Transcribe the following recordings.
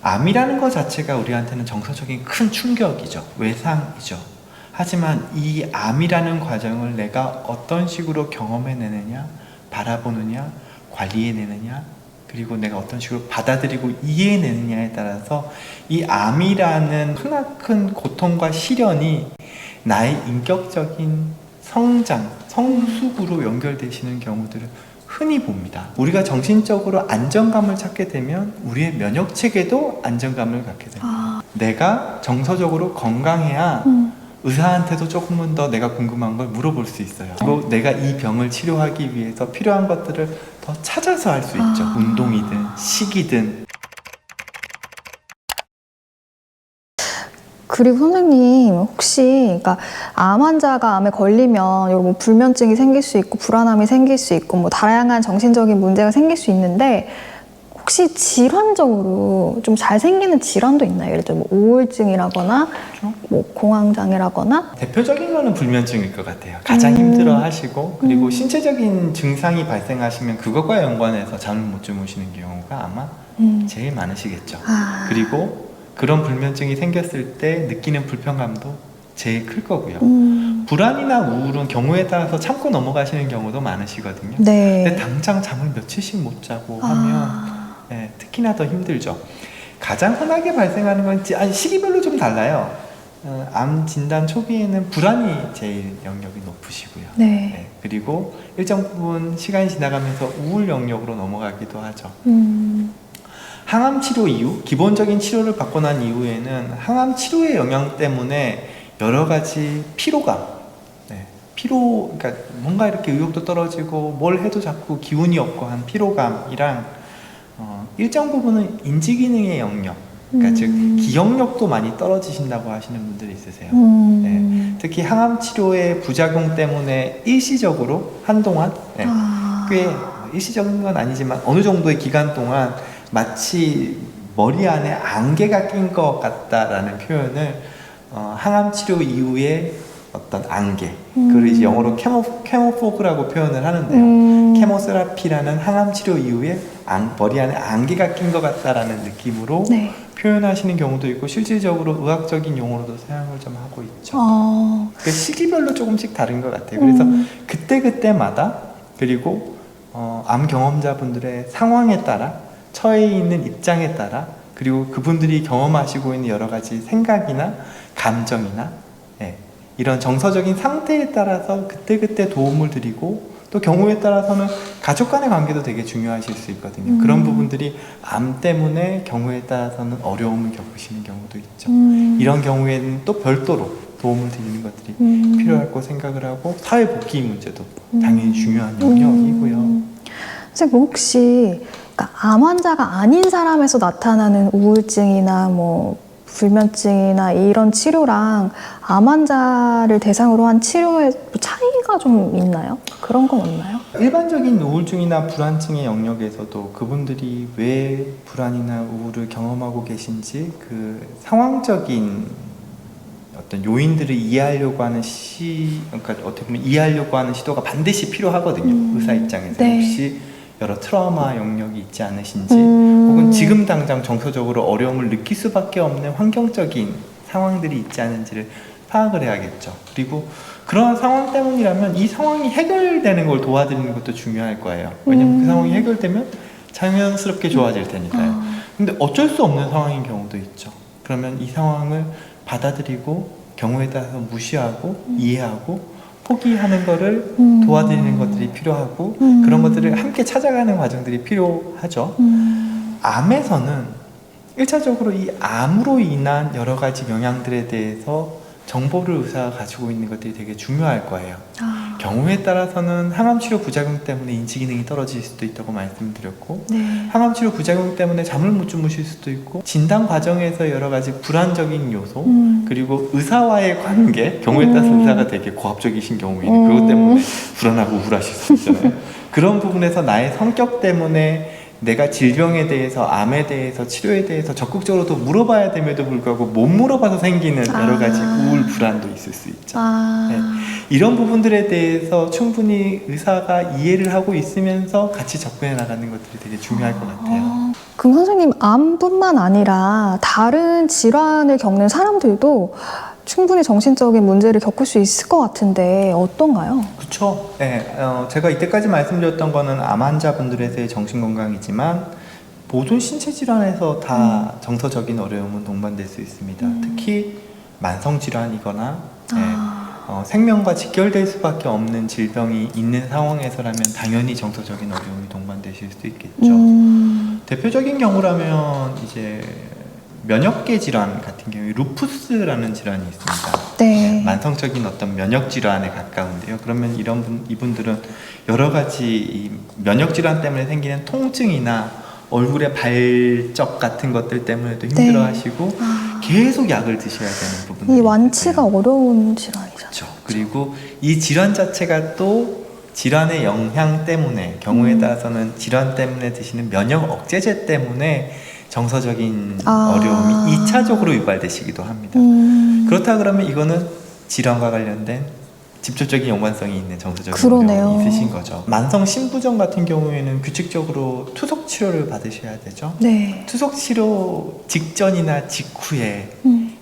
암이라는 것 자체가 우리한테는 정서적인 큰 충격이죠. 외상이죠. 하지만 이 암이라는 과정을 내가 어떤 식으로 경험해내느냐, 바라보느냐, 관리해내느냐, 그리고 내가 어떤 식으로 받아들이고 이해해내느냐에 따라서 이 암이라는 크나큰 고통과 시련이 나의 인격적인 성장, 성숙으로 연결되시는 경우들을 흔히 봅니다. 우리가 정신적으로 안정감을 찾게 되면 우리의 면역체계도 안정감을 갖게 됩니다. 내가 정서적으로 건강해야 의사한테도 조금은 더 내가 궁금한 걸 물어볼 수 있어요. 그리고 내가 이 병을 치료하기 위해서 필요한 것들을 더 찾아서 할 수 있죠. 운동이든 식이든. 그리고 선생님 혹시 그러니까 암 환자가 암에 걸리면 여러 뭐 불면증이 생길 수 있고 불안함이 생길 수 있고 뭐 다양한 정신적인 문제가 생길 수 있는데 혹시 질환적으로 좀 잘 생기는 질환도 있나요? 예를 들어 뭐 우울증이라거나 뭐 공황장애라거나. 대표적인 거는 불면증일 것 같아요. 가장 힘들어 하시고 그리고 신체적인 증상이 발생하시면 그것과 연관해서 잠을 못 주무시는 경우가 아마 제일 많으시겠죠. 그리고 그런 불면증이 생겼을 때 느끼는 불편감도 제일 클 거고요. 불안이나 우울은 경우에 따라서 참고 넘어가시는 경우도 많으시거든요. 네. 근데 당장 잠을 며칠씩 못 자고 하면 네, 특히나 더 힘들죠. 가장 흔하게 발생하는 건 시기별로 좀 달라요. 암 진단 초기에는 불안이 제일 영역이 높으시고요. 네. 네, 그리고 일정 부분 시간이 지나가면서 우울 영역으로 넘어가기도 하죠. 항암 치료 이후, 기본적인 치료를 받고 난 이후에는 항암 치료의 영향 때문에 여러 가지 피로감, 그러니까 뭔가 이렇게 의욕도 떨어지고 뭘 해도 자꾸 기운이 없고 한 피로감이랑 일정 부분은 인지 기능의 영역, 그러니까 즉 기억력도 많이 떨어지신다고 하시는 분들이 있으세요. 네, 특히 항암 치료의 부작용 때문에 일시적으로 한동안 꽤 일시적인 건 아니지만 어느 정도의 기간 동안 마치 머리 안에 안개가 낀 것 같다라는 표현을 항암 치료 이후에 어떤 안개, 그걸 이제 영어로 케모포그라고 표현을 하는데요. 케모세라피라는 항암 치료 이후에 머리 안에 안개가 낀 것 같다라는 느낌으로 표현하시는 경우도 있고 실질적으로 의학적인 용어로도 사용을 좀 하고 있죠. 그 시기별로 조금씩 다른 것 같아요. 그래서 그때그때마다 그리고 암 경험자분들의 상황에 따라 처해 있는 입장에 따라 그리고 그분들이 경험하시고 있는 여러 가지 생각이나 감정이나 이런 정서적인 상태에 따라서 그때그때 도움을 드리고 또 경우에 따라서는 가족 간의 관계도 되게 중요하실 수 있거든요. 그런 부분들이 암 때문에 경우에 따라서는 어려움을 겪으시는 경우도 있죠. 이런 경우에는 또 별도로 도움을 드리는 것들이 필요할 거 생각을 하고 사회복귀 문제도 당연히 중요한 영역이고요. 선생님 혹시 그러니까 암 환자가 아닌 사람에서 나타나는 우울증이나 뭐 불면증이나 이런 치료랑 암 환자를 대상으로 한 치료에 차이가 좀 있나요? 그런 건 없나요? 일반적인 우울증이나 불안증의 영역에서도 그분들이 왜 불안이나 우울을 경험하고 계신지 그 상황적인 어떤 요인들을 이해하려고 하는 그러니까 어떻게 보면 이해하려고 하는 시도가 반드시 필요하거든요. 의사 입장에서 혹시 여러 트라우마 영역이 있지 않으신지 혹은 지금 당장 정서적으로 어려움을 느낄 수밖에 없는 환경적인 상황들이 있지 않은지를 파악을 해야겠죠. 그리고 그런 상황 때문이라면 이 상황이 해결되는 걸 도와드리는 것도 중요할 거예요. 왜냐면 그 상황이 해결되면 자연스럽게 좋아질 테니까요. 근데 어쩔 수 없는 상황인 경우도 있죠. 그러면 이 상황을 받아들이고 경우에 따라서 무시하고 이해하고 포기하는 거를 도와드리는 것들이 필요하고 그런 것들을 함께 찾아가는 과정들이 필요하죠. 암에서는 1차적으로 이 암으로 인한 여러 가지 영향들에 대해서 정보를 의사가 가지고 있는 것들이 되게 중요할 거예요. 경우에 따라서는 항암치료 부작용 때문에 인지기능이 떨어질 수도 있다고 말씀드렸고 항암치료 부작용 때문에 잠을 못 주무실 수도 있고 진단 과정에서 여러 가지 불안적인 요소 그리고 의사와의 관계 경우에 따라서 의사가 되게 고압적이신 경우에는 그것 때문에 불안하고 우울하실 수 있잖아요. 그런 부분에서 나의 성격 때문에 내가 질병에 대해서 암에 대해서 치료에 대해서 적극적으로 더 물어봐야 됨에도 불구하고 못 물어봐서 생기는 여러 가지 우울 불안도 있을 수 있죠. 이런 부분들에 대해서 충분히 의사가 이해를 하고 있으면서 같이 접근해 나가는 것들이 되게 중요할 것 같아요. 그럼 선생님, 암뿐만 아니라 다른 질환을 겪는 사람들도 충분히 정신적인 문제를 겪을 수 있을 것 같은데 어떤가요? 그쵸. 네, 제가 이때까지 말씀드렸던 거는 암 환자분들에서의 정신건강이지만 모든 신체 질환에서 다 정서적인 어려움은 동반될 수 있습니다. 특히 만성질환이거나 생명과 직결될 수밖에 없는 질병이 있는 상황에서라면 당연히 정서적인 어려움이 동반되실 수 있겠죠. 대표적인 경우라면 이제 면역계 질환 같은 경우에 루푸스라는 질환이 있습니다. 네. 만성적인 어떤 면역 질환에 가까운데요. 그러면 이분들은 여러 가지 이 면역 질환 때문에 생기는 통증이나 얼굴의 발적 같은 것들 때문에도 힘들어하시고 계속 약을 드셔야 되는 부분이 이 완치가 어려운 질환이죠. 그렇죠. 그리고 이 질환 자체가 또 질환의 영향 때문에 경우에 따라서는 질환 때문에 드시는 면역 억제제 때문에 정서적인 어려움이 2차적으로 유발되시기도 합니다. 그렇다 그러면 이거는 질환과 관련된 직접적인 연관성이 있는 정서적인 어려움이 있으신 거죠. 만성 신부전 같은 경우에는 규칙적으로 투석 치료를 받으셔야 되죠. 네. 투석 치료 직전이나 직후에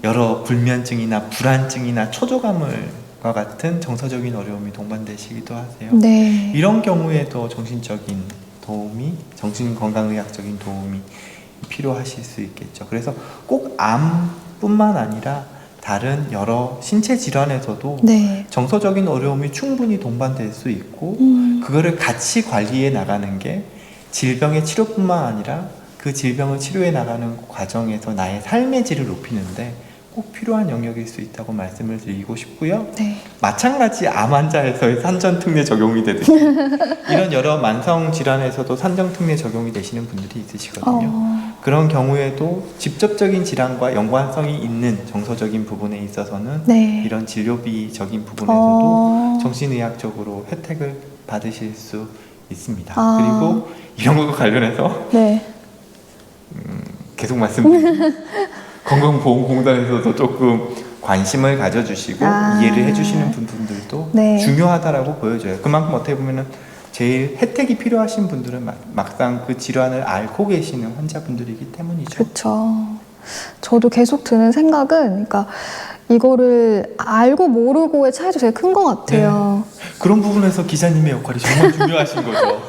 여러 불면증이나 불안증이나 초조감과 같은 정서적인 어려움이 동반되시기도 하세요. 네. 이런 경우에도 정신적인 도움이, 정신건강의학적인 도움이 필요하실 수 있겠죠. 그래서 꼭 암뿐만 아니라 다른 여러 신체 질환에서도 네. 정서적인 어려움이 충분히 동반될 수 있고 그거를 같이 관리해 나가는 게 질병의 치료뿐만 아니라 그 질병을 치료해 나가는 과정에서 나의 삶의 질을 높이는데 꼭 필요한 영역일 수 있다고 말씀을 드리고 싶고요. 네. 마찬가지 암 환자에서의 산전특례 적용이 되듯이 이런 여러 만성 질환에서도 산전특례 적용이 되시는 분들이 있으시거든요. 그런 경우에도 직접적인 질환과 연관성이 있는 정서적인 부분에 있어서는 네. 이런 진료비적인 부분에서도 정신의학적으로 혜택을 받으실 수 있습니다. 그리고 이런 것과 관련해서 네. 계속 말씀드리면 건강보험공단에서도 조금 관심을 가져주시고 이해를 해주시는 분들도 네. 중요하다라고 보여져요. 그만큼 어떻게 보면은 제일 혜택이 필요하신 분들은 막상 그 질환을 앓고 계시는 환자분들이기 때문이죠. 그렇죠. 저도 계속 드는 생각은, 그러니까 이거를 알고 모르고의 차이도 되게 큰 것 같아요. 네. 그런 부분에서 기자님의 역할이 정말 중요하신 거죠.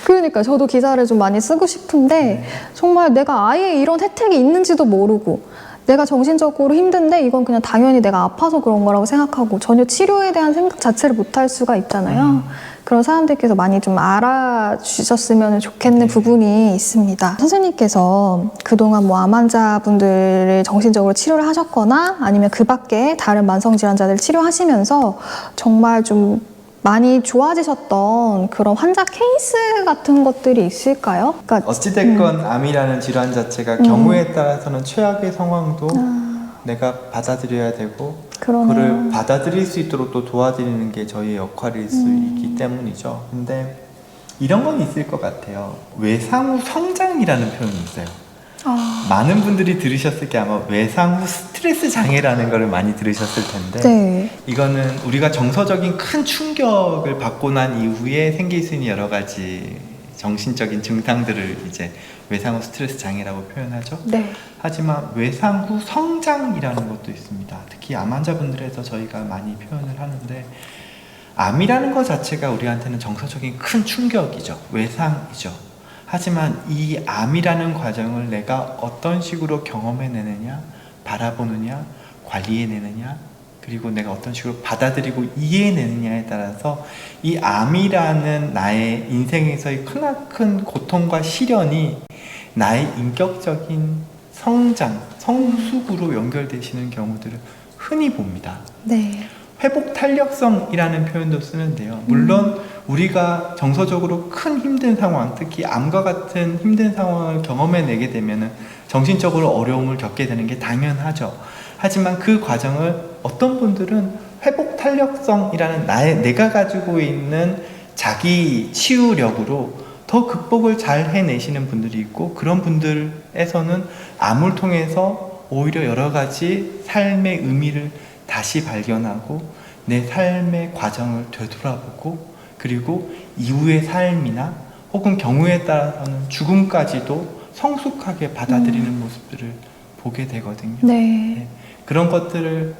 그러니까 저도 기사를 좀 많이 쓰고 싶은데 정말 내가 아예 이런 혜택이 있는지도 모르고 내가 정신적으로 힘든데 이건 그냥 당연히 내가 아파서 그런 거라고 생각하고 전혀 치료에 대한 생각 자체를 못할 수가 있잖아요. 그런 사람들께서 많이 좀 알아주셨으면 좋겠는 부분이 있습니다. 선생님께서 그동안 뭐 암 환자분들을 정신적으로 치료를 하셨거나 아니면 그 밖에 다른 만성질환자들 치료하시면서 정말 좀 많이 좋아지셨던 그런 환자 케이스 같은 것들이 있을까요? 그러니까 어찌됐건 암이라는 질환 자체가 경우에 따라서는 최악의 상황도 내가 받아들여야 되고 그걸 받아들일 수 있도록 또 도와드리는 게 저희의 역할일 수 있기 때문이죠. 근데 이런 건 있을 것 같아요. 외상 후 성장이라는 표현이 있어요. 많은 분들이 들으셨을 게 아마 외상 후 스트레스 장애라는 걸 많이 들으셨을 텐데 네. 이거는 우리가 정서적인 큰 충격을 받고 난 이후에 생길 수 있는 여러 가지 정신적인 증상들을 이제 외상 후 스트레스 장애라고 표현하죠. 네. 하지만 외상 후 성장이라는 것도 있습니다. 특히 암 환자분들에서 저희가 많이 표현을 하는데 암이라는 것 자체가 우리한테는 정서적인 큰 충격이죠. 외상이죠. 하지만 이 암이라는 과정을 내가 어떤 식으로 경험해내느냐, 바라보느냐, 관리해내느냐, 그리고 내가 어떤 식으로 받아들이고 이해해내느냐에 따라서 이 암이라는 나의 인생에서의 크나큰 고통과 시련이 나의 인격적인 성장, 성숙으로 연결되시는 경우들을 흔히 봅니다. 네. 회복 탄력성이라는 표현도 쓰는데요. 물론 우리가 정서적으로 큰 힘든 상황, 특히 암과 같은 힘든 상황을 경험해내게 되면 정신적으로 어려움을 겪게 되는 게 당연하죠. 하지만 그 과정을 어떤 분들은 회복 탄력성이라는 내가 가지고 있는 자기 치유력으로 더 극복을 잘 해내시는 분들이 있고 그런 분들에서는 암을 통해서 오히려 여러 가지 삶의 의미를 다시 발견하고 내 삶의 과정을 되돌아보고 그리고 이후의 삶이나 혹은 경우에 따라서는 죽음까지도 성숙하게 받아들이는 모습들을 보게 되거든요. 네. 그런 것들을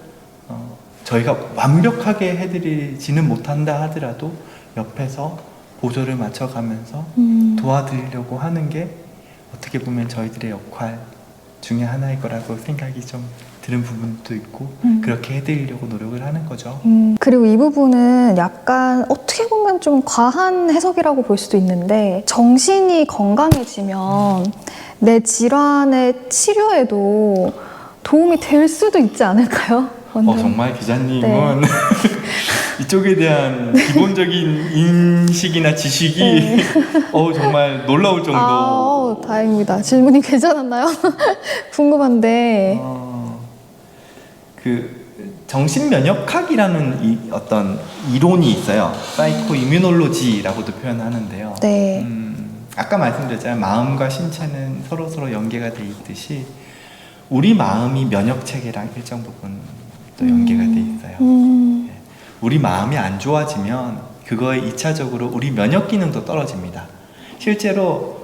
저희가 완벽하게 해드리지는 못한다 하더라도 옆에서 보조를 맞춰가면서 도와드리려고 하는 게 어떻게 보면 저희들의 역할 중에 하나일 거라고 생각이 좀 드는 부분도 있고 그렇게 해드리려고 노력을 하는 거죠. 그리고 이 부분은 약간 어떻게 보면 좀 과한 해석이라고 볼 수도 있는데 정신이 건강해지면 내 질환의 치료에도 도움이 될 수도 있지 않을까요? 정말 기자님은 이쪽에 대한 기본적인 인식이나 지식이 네. 정말 놀라울 정도. 다행입니다. 질문이 괜찮았나요? 궁금한데. 그 정신면역학이라는 어떤 이론이 있어요. 사이코 이뮤놀로지라고도 표현하는데요. 네. 아까 말씀드렸잖아요. 마음과 신체는 서로 연계가 돼 있듯이 우리 마음이 면역 체계랑 일정 부분 또 연계가 돼 있어요. 네. 우리 마음이 안 좋아지면 그거에 2차적으로 우리 면역 기능도 떨어집니다. 실제로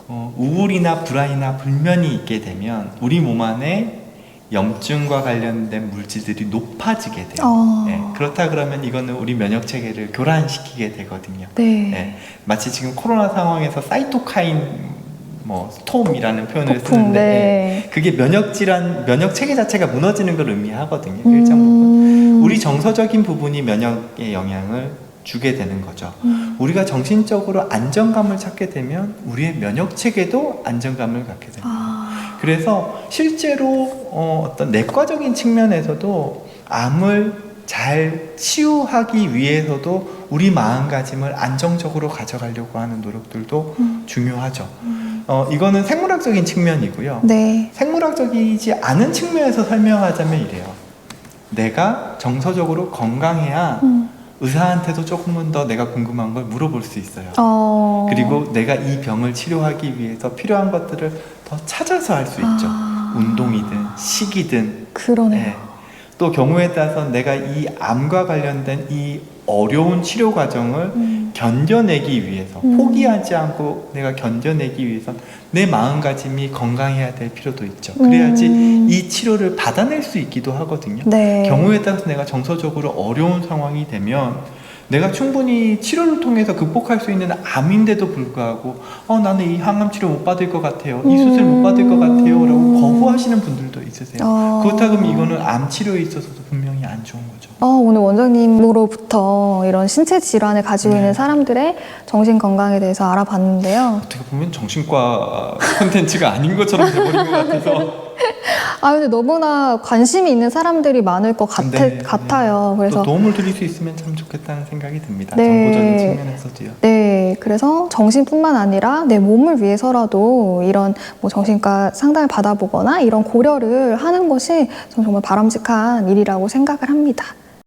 우울이나 불안이나 불면이 있게 되면 우리 몸 안에 염증과 관련된 물질들이 높아지게 돼요. 네, 그렇다 그러면 이거는 우리 면역 체계를 교란시키게 되거든요. 네. 네, 마치 지금 코로나 상황에서 사이토카인 스톰이라는 표현을 쓰는데 네. 그게 면역 체계 자체가 무너지는 걸 의미하거든요. 일정 부분. 우리 정서적인 부분이 면역에 영향을 주게 되는 거죠. 우리가 정신적으로 안정감을 찾게 되면 우리의 면역 체계도 안정감을 갖게 됩니다. 그래서 실제로 어떤 내과적인 측면에서도 암을 잘 치유하기 위해서도 우리 마음가짐을 안정적으로 가져가려고 하는 노력들도 중요하죠. 이거는 생물학적인 측면이고요. 네. 생물학적이지 않은 측면에서 설명하자면 이래요. 내가 정서적으로 건강해야 의사한테도 조금은 더 내가 궁금한 걸 물어볼 수 있어요. 그리고 내가 이 병을 치료하기 위해서 필요한 것들을 더 찾아서 할 수 있죠. 운동이든 식이든. 그러네요. 네. 또 경우에 따라서 내가 이 암과 관련된 이 어려운 치료 과정을 견뎌내기 위해서 포기하지 않고 내가 견뎌내기 위해서 내 마음가짐이 건강해야 될 필요도 있죠. 그래야지 이 치료를 받아낼 수 있기도 하거든요. 네. 경우에 따라서 내가 정서적으로 어려운 상황이 되면 내가 충분히 치료를 통해서 극복할 수 있는 암인데도 불구하고 나는 이 항암 치료 못 받을 것 같아요. 이 수술 못 받을 것 같아요. 라고 거부하시는 분들도 있으세요. 그렇다면 이거는 암 치료에 있어서도 분명히 안 좋은 거죠. 오늘 원장님으로부터 이런 신체 질환을 가지고 있는 사람들의 정신 건강에 대해서 알아봤는데요. 어떻게 보면 정신과 콘텐츠가 아닌 것처럼 돼버린 것 같아서. 근데 너무나 관심이 있는 사람들이 많을 것 같아요. 그래서 도움을 드릴 수 있으면 참 좋겠다는 생각이 듭니다. 네. 정보적인 측면에서도요. 네, 그래서 정신뿐만 아니라 내 몸을 위해서라도 이런 정신과 상담을 받아보거나 이런 고려를 하는 것이 저는 정말 바람직한 일이라고 생각을 합니다.